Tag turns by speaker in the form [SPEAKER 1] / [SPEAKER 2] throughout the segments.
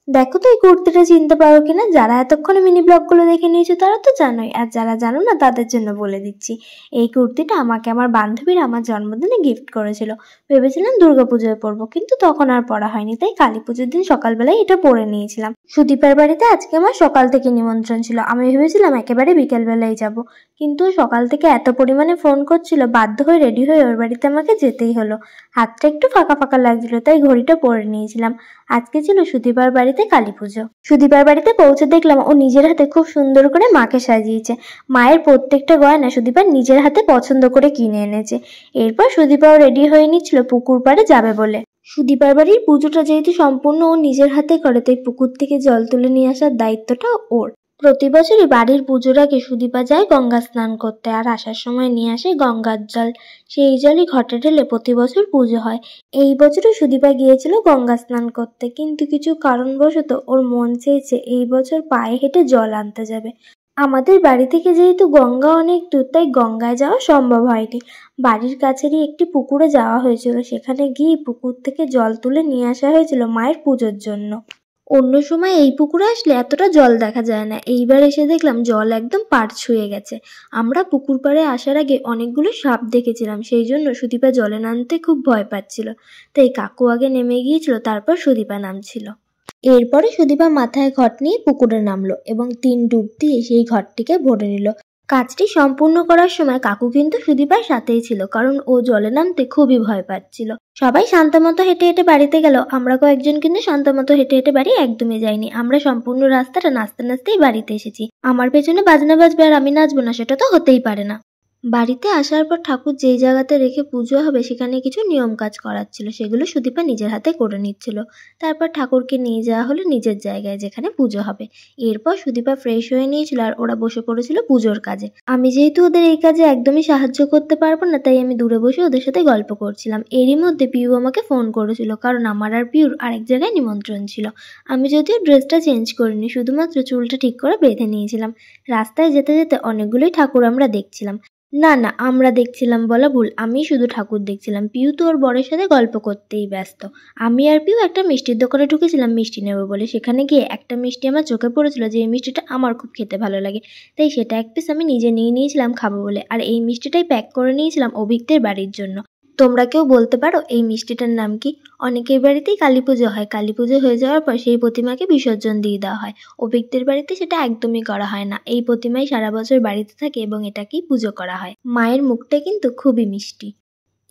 [SPEAKER 1] দেখো তো এই কুর্তিটা চিনতে পারো কিনা। যারা এতক্ষণে মিনি ব্লগগুলো দেখে নিয়েছো তারা তো জানোই, আর যারা জানো না তাদের জন্য বলে দিচ্ছি। এই কুর্তিটা আমাকে আমার বান্ধবীরা আমার জন্মদিনে গিফট করেছিল। ভেবেছিলাম দুর্গাপুজোয় পরবো, কিন্তু তখন আর পরা হয়নি, তাই কালী পুজোর দিন সকালবেলায় এটা পরে নিয়েছিলাম। সুদীপের বাড়িতে আজকে আমার সকাল থেকে নিমন্ত্রণ ছিল। আমি ভেবেছিলাম একেবারে বিকেলবেলায় যাব, কিন্তু সকাল থেকে এত পরিমাণে ফোন করছিল, বাধ্য হয়ে রেডি হয়ে ওর বাড়িতে আমাকে যেতেই হলো। হাতটা একটু ফাঁকা ফাঁকা লাগছিল, তাই ঘড়িটা পরে নিয়েছিলাম। আজকে ছিল সুদীপার বাড়িতে কালী পুজো। সুদীপার বাড়িতে পৌঁছে দেখলাম ও নিজের হাতে খুব সুন্দর করে মাকে সাজিয়েছে। মায়ের প্রত্যেকটা গয়না সুদীপার নিজের হাতে পছন্দ করে কিনে এনেছে। এরপর সুদীপাও রেডি হয়ে নিচ্ছিল পুকুর পাড়ে যাবে বলে। সুদীপার বাড়ির পুজোটা যেহেতু সম্পূর্ণ ও নিজের হাতে করে, তাই পুকুর থেকে জল তুলে নিয়ে আসার দায়িত্বটা ওর। প্রতি বছরই বাড়ির পুজোর আগে সুদীপা যায় গঙ্গা স্নান করতে, আর আসার সময় নিয়ে আসে গঙ্গার জল। সেই জলই ঘটে ঢেলে প্রতি বছর পুজো হয়। এই বছরও সুদীপা গিয়েছিল গঙ্গা স্নান করতে, কিন্তু কিছু কারণবশত ওর মন চেয়েছে এই বছর পায়ে হেঁটে জল আনতে যাবে। আমাদের বাড়ি থেকে যেহেতু গঙ্গা অনেক দূর, তাই গঙ্গায় যাওয়া সম্ভব হয়নি। বাড়ির কাছেরই একটি পুকুরে যাওয়া হয়েছিল, সেখানে গিয়ে পুকুর থেকে জল তুলে নিয়ে আসা হয়েছিল মায়ের পুজোর জন্য। অন্য সময় এই পুকুরে আসলে এতটা জল দেখা যায় না, এইবার এসে দেখলাম জল একদম পাড় ছুঁয়ে গেছে। আমরা পুকুর পাড়ে আসার আগে অনেকগুলো সাপ দেখেছিলাম, সেই জন্য সুদীপা জলে নামতে খুব ভয় পাচ্ছিল, তাই কাকু আগে নেমে গিয়েছিল, তারপর সুদীপা নামছিল। এরপরে সুদীপা মাথায় ঘট নিয়ে পুকুরে নামলো এবং 3 ডুব দিয়ে সেই ঘরটিকে ভরে নিল। কাজটি সম্পূর্ণ করার সময় কাকু কিন্তু সুদীপার সাথেই ছিল, কারণ ও জলে নামতে খুবই ভয় পাচ্ছিল। সবাই শান্তমতো হেঁটে হেঁটে বাড়িতে গেল, আমরা কয়েকজন কিন্তু শান্তমতো হেঁটে হেঁটে বাড়ি একদমই যাইনি। আমরা সম্পূর্ণ রাস্তাটা নাচতে নাচতেই বাড়িতে এসেছি। আমার পেছনে বাজনা বাজবে আর আমি নাচবো না, সেটা তো হতেই পারে না। বাড়িতে আসার পর ঠাকুর যেই জায়গাতে রেখে পুজো হবে সেখানে কিছু নিয়ম কাজ করার ছিল, সেগুলো সুদীপা নিজের হাতে করে নিচ্ছিল। তারপর ঠাকুরকে নিয়ে যাওয়া হলো নিজের জায়গায় যেখানে পুজো হবে। এরপর সুদীপা ফ্রেশ হয়ে নিয়েছিল আর ওরা বসে পড়েছিল পুজোর কাজে। আমি যেহেতু ওদের এই কাজে একদমই সাহায্য করতে পারবো না, তাই আমি দূরে বসে ওদের সাথে গল্প করছিলাম। এরই মধ্যে পিউ আমাকে ফোন করেছিল, কারণ আমার আর পিউর আরেক জায়গায় নিমন্ত্রণ ছিল। আমি যদিও ড্রেসটা চেঞ্জ করিনি, শুধুমাত্র চুলটা ঠিক করে বেঁধে নিয়েছিলাম। রাস্তায় যেতে যেতে অনেকগুলোই ঠাকুর আমরা দেখছিলাম। না না, আমরা দেখছিলাম বলা ভুল, আমি শুধু ঠাকুর দেখছিলাম। পিউ তো ওর বরের সাথে গল্প করতেই ব্যস্ত। আমি আর পিউ একটা মিষ্টির দোকানে ঢুকেছিলাম মিষ্টি নেবো বলে। সেখানে গিয়ে একটা মিষ্টি আমার চোখে পড়েছিল, যে এই মিষ্টিটা আমার খুব খেতে ভালো লাগে, তাই সেটা এক পিস আমি নিজে নিয়ে নিয়েছিলাম খাবো বলে। আর এই মিষ্টিটাই প্যাক করে নিয়েছিলাম অভিকদের বাড়ির জন্য। তোমরা কেউ বলতে পারো এই মিষ্টিটার নাম কি? অনেকের বাড়িতেই কালী পুজো হয়, কালী পুজো হয়ে যাওয়ার পর সেই প্রতিমাকে বিসর্জন দিয়ে দেওয়া হয়। অভিকদের বাড়িতে সেটা একদমই করা হয় না। এই প্রতিমাই সারা বছর বাড়িতে থাকে এবং এটাকেই পুজো করা হয়। মায়ের মুখটা কিন্তু খুবই মিষ্টি।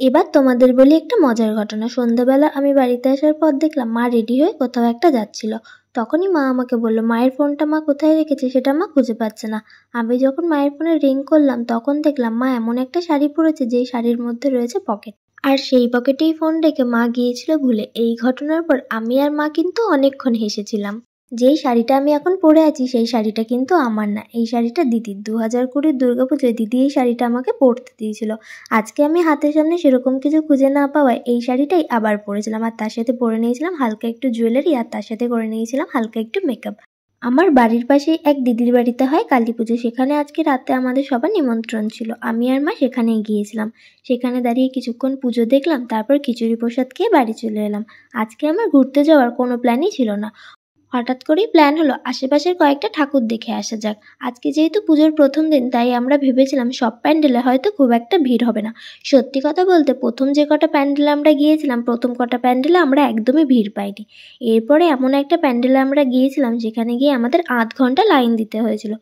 [SPEAKER 1] এবার তোমাদের বলি একটা মজার ঘটনা। সন্ধ্যাবেলা আমি বাড়িতে আসার পর দেখলাম মা রেডি হয়ে কোথাও একটা যাচ্ছিল। তখনই মা আমাকে বলল মায়ের ফোনটা মা কোথায় রেখেছে সেটা মা খুঁজে পাচ্ছে না। আমি যখন মায়ের ফোনে রিং করলাম তখন দেখলাম মা এমন একটা শাড়ি পরেছে যেই শাড়ির মধ্যে রয়েছে পকেট, আর সেই পকেটেই ফোন রেখে মা গিয়েছিল ভুলে। এই ঘটনার পর আমি আর মা কিন্তু অনেকক্ষণ হেসেছিলাম। যেই শাড়িটা আমি এখন পরে আছি সেই শাড়িটা কিন্তু আমার না, এই শাড়িটা দিদির। 2020 দুর্গাপুজোয় দিদি এই শাড়িটা আমাকে পরতে দিয়েছিল। আজকে আমি হাতের সামনে সেরকম কিছু খুঁজে না পাওয়ায় এই শাড়িটাই আবার পরেছিলাম, আর তার সাথে পরে নিয়েছিলাম হালকা একটু জুয়েলারি, আর তার সাথে করে নিয়েছিলাম হালকা একটু মেকআপ। আমার বাড়ির পাশে এক দিদির বাড়িতে হয় কালী পুজো, সেখানে আজকে রাতে আমাদের সবার নিমন্ত্রণ ছিল। আমি আর মা সেখানেই গিয়েছিলাম। সেখানে দাঁড়িয়ে কিছুক্ষণ পুজো দেখলাম, তারপর খিচুড়ি প্রসাদ খেয়ে বাড়ি চলে এলাম। আজকে আমার ঘুরতে যাওয়ার কোনো প্ল্যানই ছিল না। হঠাৎ করেই প্ল্যান হলো আশেপাশের কয়েকটা ঠাকুর দেখে আসা যাক। আজকে যেহেতু পুজোর প্রথম দিন, তাই আমরা ভেবেছিলাম সব প্যান্ডেলে হয়তো খুব একটা ভিড় হবে না। সত্যি কথা বলতে প্রথম যে কটা প্যান্ডেলে আমরা গিয়েছিলাম, প্রথম কটা প্যান্ডেলে আমরা একদমই ভিড় পাইনি। এরপরে এমন একটা প্যান্ডেলে আমরা গিয়েছিলাম যেখানে গিয়ে আমাদের 8 ঘন্টা লাইন দিতে হয়েছিল।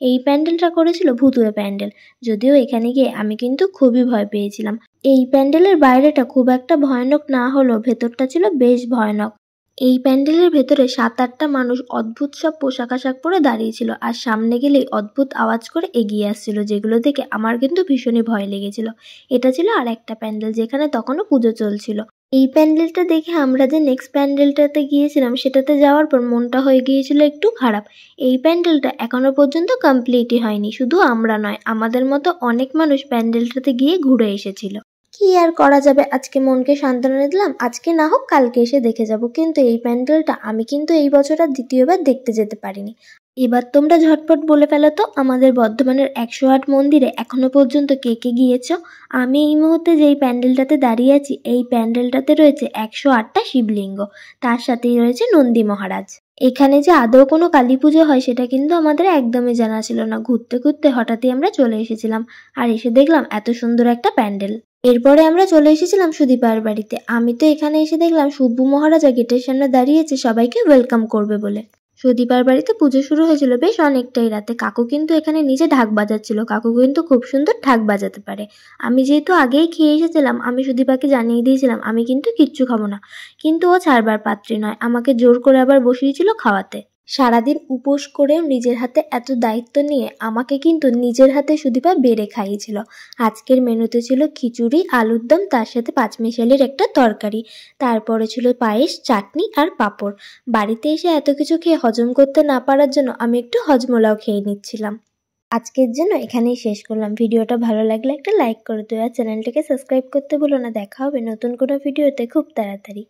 [SPEAKER 1] এই প্যান্ডেলটা করেছিল ভুতুড়ে প্যান্ডেল। যদিও এখানে গিয়ে আমি কিন্তু খুবই ভয় পেয়েছিলাম। এই প্যান্ডেলের বাইরেটা খুব একটা ভয়ানক না হলেও ভেতরটা ছিল বেশ ভয়ানক। এই প্যান্ডেলের ভেতরে 7-8টা মানুষ অদ্ভুত সব পোশাক আশাক পরে দাঁড়িয়েছিল, আর সামনে গেলেই অদ্ভুত আওয়াজ করে এগিয়ে আসছিল, যেগুলো দেখে আমার কিন্তু ভীষণই ভয় লেগেছিল। এটা ছিল আর একটা প্যান্ডেল যেখানে তখনও পুজো চলছিল। এই প্যান্ডেলটা দেখে আমরা যে নেক্সট প্যান্ডেলটাতে গিয়েছিলাম সেটাতে যাওয়ার পর মনটা হয়ে গিয়েছিল একটু খারাপ। এই প্যান্ডেলটা এখনো পর্যন্ত কমপ্লিটই হয়নি। শুধু আমরা নয়, আমাদের মতো অনেক মানুষ প্যান্ডেলটাতে গিয়ে ঘুরে এসেছিল। কি আর করা যাবে, আজকে মনকে সান্ত্বনা দিলাম, আজকে না হোক কালকে এসে দেখে যাব। কিন্তু এই প্যান্ডেলটা আমি কিন্তু এই বছর আর দ্বিতীয়বার দেখতে যেতে পারিনি। এবার তোমরা ঝটপট বলে ফেলো তো আমাদের বর্ধমানের 108 মন্দিরে এখনো পর্যন্ত কে কে গিয়েছো? আমি এই মুহূর্তে যেই প্যান্ডেলটাতে দাঁড়িয়ে আছি এই প্যান্ডেলটাতে রয়েছে 108টা শিবলিঙ্গ, তার সাথেই রয়েছে নন্দী মহারাজ। এখানে যে আদৌ কোনো কালী পুজো হয় সেটা কিন্তু আমাদের একদমই জানা ছিল না। ঘুরতে ঘুরতে হঠাৎই আমরা চলে এসেছিলাম, আর এসে দেখলাম এত সুন্দর একটা প্যান্ডেল। এরপরে আমরা চলে এসেছিলাম সুদীপার বাড়িতে। আমি তো এখানে এসে দেখলাম সুব্বু মহারাজা গেটের সামনে দাঁড়িয়েছে সবাইকে ওয়েলকাম করবে বলে। সুদীপার বাড়িতে পুজো শুরু হয়েছিল বেশ অনেকটাই রাতে। কাকু কিন্তু এখানে নিজে ঢাক বাজাচ্ছিল। কাকু কিন্তু খুব সুন্দর ঢাক বাজাতে পারে। আমি যেহেতু আগেই খেয়ে এসেছিলাম, আমি সুদীপাকে জানিয়ে দিয়েছিলাম আমি কিন্তু কিচ্ছু খাবো না, কিন্তু ও ছাড়বার পাত্রী নয়, আমাকে জোর করে আবার বসিয়েছিল খাওয়াতে। সারাদিন উপোস করেও নিজের হাতে এত দায়িত্ব নিয়ে আমাকে কিন্তু নিজের হাতে সুদীপা বেড়ে খাইয়েছিল। আজকের মেনুতে ছিল খিচুড়ি, আলুর দম, তার সাথে পাঁচমিশালির একটা তরকারি, তারপরে ছিল পায়েস, চাটনি আর পাঁপড়। বাড়িতে এসে এত কিছু খেয়ে হজম করতে না পারার জন্য আমি একটু হজমোলাও খেয়ে নিচ্ছিলাম। আজকের জন্য এখানেই শেষ করলাম। ভিডিওটা ভালো লাগলে একটা লাইক করে দিও আর চ্যানেলটাকে সাবস্ক্রাইব করতে ভুলো না। দেখা হবে নতুন কোনো ভিডিওতে খুব তাড়াতাড়ি।